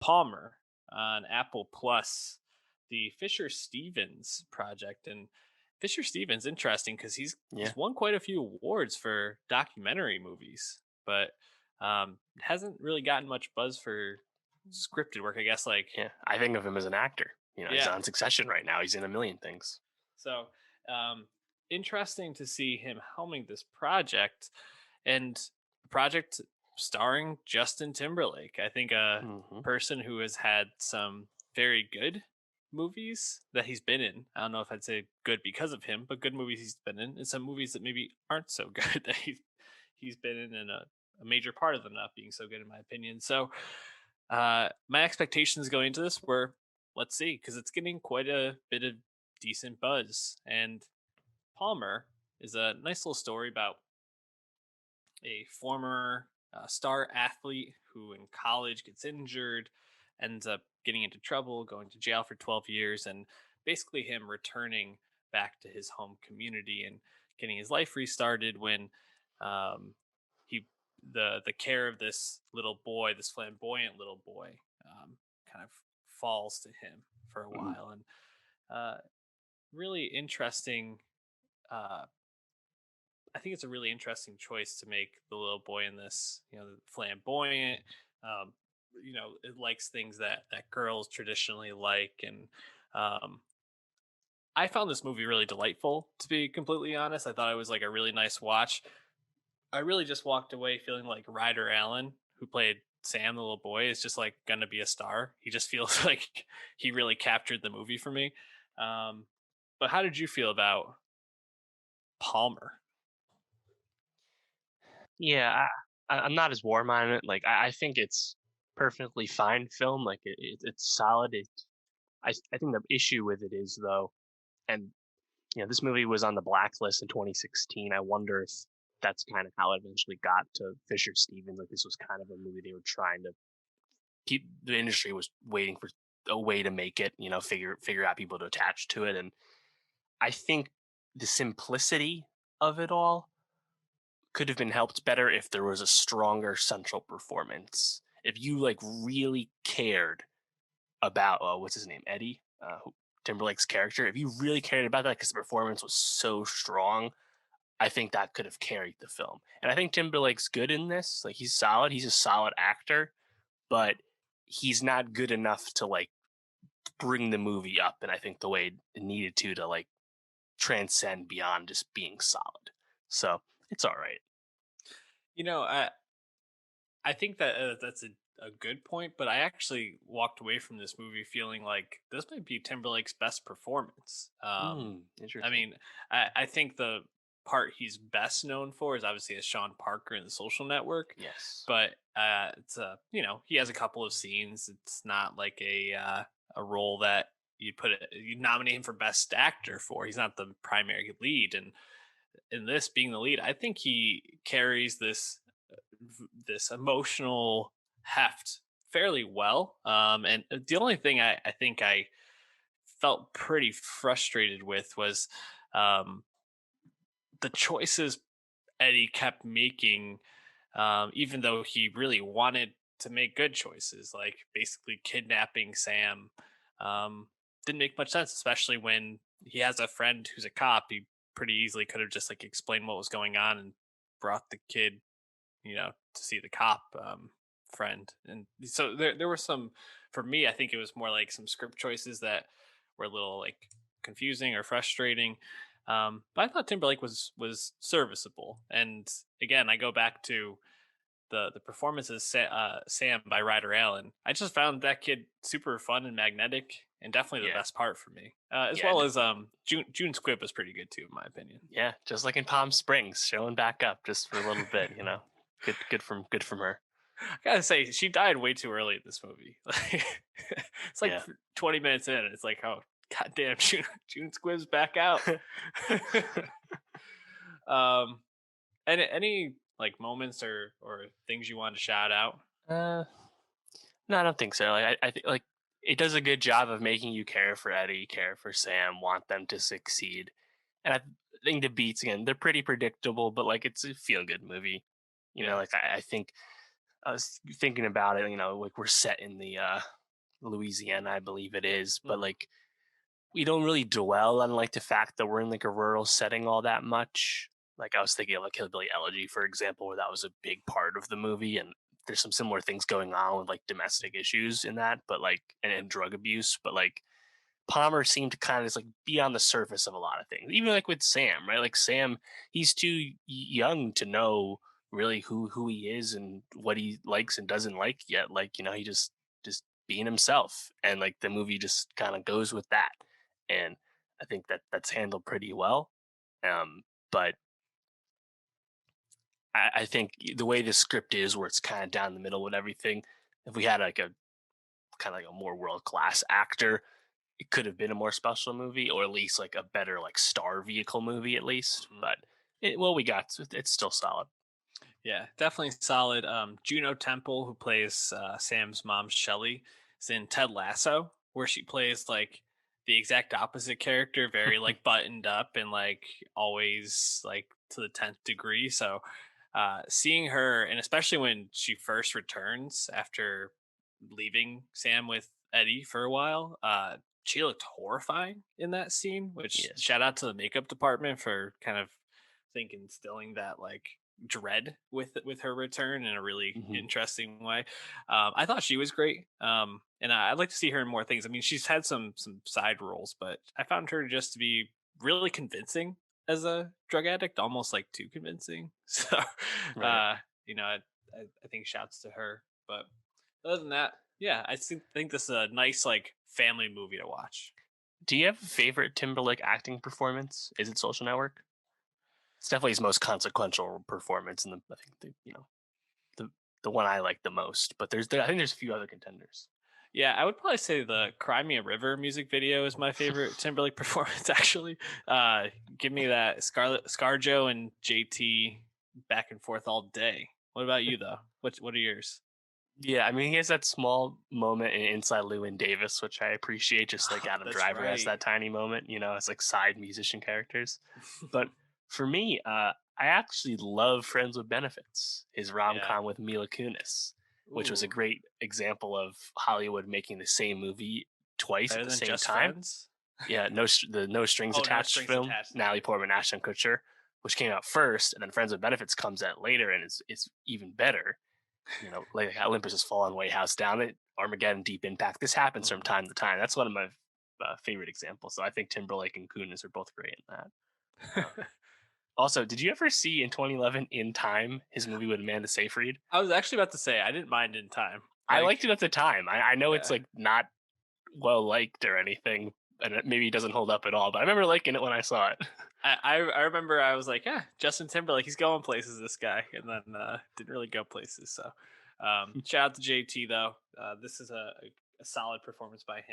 Palmer on Apple Plus, the Fisher Stevens project. And Fisher Stevens interesting because Yeah. he's won quite a few awards for documentary movies, but hasn't really gotten much buzz for scripted work. I guess Yeah. I think of him as an actor. He's yeah. on Succession right now. He's in a million things. So interesting to see him helming this project, and the project starring Justin Timberlake. I think a Hmm. person who has had some very good movies that he's been in. I don't know if I'd say good because of him, but good movies he's been in, and some movies that maybe aren't so good that he's been in, and a major part of them not being so good in my opinion. So my expectations going into this were, let's see, because it's getting quite a bit of decent buzz. And Palmer is a nice little story about a former star athlete who in college gets injured, ends up getting into trouble, going to jail for 12 years, and basically him returning back to his home community and getting his life restarted when um, he the care of this little boy, this flamboyant little boy, kind of falls to him for a while. And uh, really interesting. Uh, I think it's a really interesting choice to make the little boy in this, flamboyant. Um, it likes things that girls traditionally like, and um, I found this movie really delightful. To be completely honest, I thought it was like a really nice watch. I really just walked away feeling like Ryder Allen, who played Sam, the little boy, is just like gonna be a star. He just feels like he really captured the movie for me. Um, but how did you feel about Palmer? Yeah, I'm not as warm on it. Like, I think it's perfectly fine film. Like, it's solid. I think the issue with it is though, and this movie was on the blacklist in 2016. I wonder if that's kind of how it eventually got to Fisher Stevens. Like, this was kind of a movie they were trying to keep. The industry was waiting for a way to make it. Figure out people to attach to it, and I think the simplicity of it all could have been helped better if there was a stronger central performance. If you like really cared about what's his name, Eddie, Timberlake's character. If you really cared about that because the performance was so strong, I think that could have carried the film. And I think Timberlake's good in this. Like, he's solid. He's a solid actor, but he's not good enough to like bring the movie up. And I think the way it needed to like transcend beyond just being solid. So it's all right. You know, I think that that's a good point, but I actually walked away from this movie feeling like this might be Timberlake's best performance. I Interesting. mean, I think the part he's best known for is obviously as Sean Parker in The Social Network, Yes. but it's he has a couple of scenes. It's not like a role that you nominate him for best actor for. He's not the primary lead, and in this being the lead, I think he carries this emotional heft fairly well. And the only thing I think I felt pretty frustrated with was um, the choices Eddie kept making, even though he really wanted to make good choices, like basically kidnapping Sam. Didn't make much sense, especially when he has a friend who's a cop. He pretty easily could have just like explained what was going on and brought the kid, to see the cop friend. And so there were some, for me, I think it was more like some script choices that were a little like confusing or frustrating. But I thought Timberlake was serviceable. And again, I go back to the performance of Sam by Ryder Allen. I just found that kid super fun and magnetic, and definitely the Yeah. best part for me. As Yeah. well as June Squibb was pretty good too, in my opinion. Yeah, just like in Palm Springs, showing back up just for a little bit. Good from her. I gotta say, she died way too early in this movie. It's like Yeah. 20 minutes in, and it's like, oh, goddamn, June Squibb's back out. um, any like moments or things you want to shout out? uh, no, I don't think so. Like, I think like it does a good job of making you care for Eddie, care for Sam, want them to succeed. And I think the beats again, they're pretty predictable, but like it's a feel good movie. Yeah, Like I think I was thinking about it, like we're set in the Louisiana, I believe it is, but Mhm, like we don't really dwell on like the fact that we're in like a rural setting all that much. Like I was thinking of like Hillbilly Elegy, for example, where that was a big part of the movie, and there's some similar things going on with like domestic issues in that, but like and drug abuse, but like Palmer seemed to kind of just like be on the surface of a lot of things. Even like with Sam, right? Like Sam, he's too young to know really who he is and what he likes and doesn't like yet. Like, he just being himself. And like the movie just kind of goes with that. And I think that that's handled pretty well. But I think the way the script is, where it's kind of down the middle with everything, if we had like a kind of like a more world class actor, it could have been a more special movie, or at least like a better like star vehicle movie at least. mhm. But well, we got it's still solid. Yeah, definitely solid. Juno Temple, who plays Sam's mom Shelly, is in Ted Lasso, where she plays like the exact opposite character, very like buttoned up and like always like to the 10th degree. So seeing her, and especially when she first returns after leaving Sam with Eddie for a while, she looked horrifying in that scene. Which Yes. shout out to the makeup department for kind of think instilling that like dread with her return in a really Hmm. interesting way. I thought she was great, and I'd like to see her in more things. I mean, she's had some side roles, but I found her just to be really convincing as a drug addict, almost like too convincing. So, Right. uh, I think shouts to her. But other than that, yeah, think this is a nice like family movie to watch. Do you have a favorite Timberlake acting performance? Is it Social Network? It's definitely his most consequential performance, and I think the the one I like the most. But I think there's a few other contenders. Yeah, I would probably say the "Cry Me a River" music video is my favorite Timberlake performance. Actually, uh, give me that Scarlet ScarJo and JT back and forth all day. What about you though? What are yours? Yeah, I mean, he has that small moment in Inside Llewyn Davis, which I appreciate, just like Adam That's Driver has right. that tiny moment, as like side musician characters. But for me, I actually love Friends with Benefits, his rom Yeah. com with Mila Kunis, which was a Ooh, great example of Hollywood making the same movie twice at better the than same just time. friends. Yeah, the No Strings Oh, no Attached strings film, attached. That's Natalie right. Portman, Ashton Kutcher, which came out first, and then Friends with Benefits comes out later, and it's even better. Like Olympus Has Fallen, White House Down, Armageddon, Deep Impact. This happens from Mhm. time to time. That's one of my favorite examples. So I think Timberlake and Kunis are both great in that. Uh, Also, did you ever see in 2011 In Time, his movie with Amanda Seyfried? I was actually about to say I didn't mind in time. I Like, liked it at the time. I know it's yeah. like not well liked or anything, and it maybe doesn't hold up at all. But I remember liking it when I saw it. I remember I was like, yeah, Justin Timberlake, he's going places, this guy, and then didn't really go places. So, shout out to JT though. This is a solid performance by him.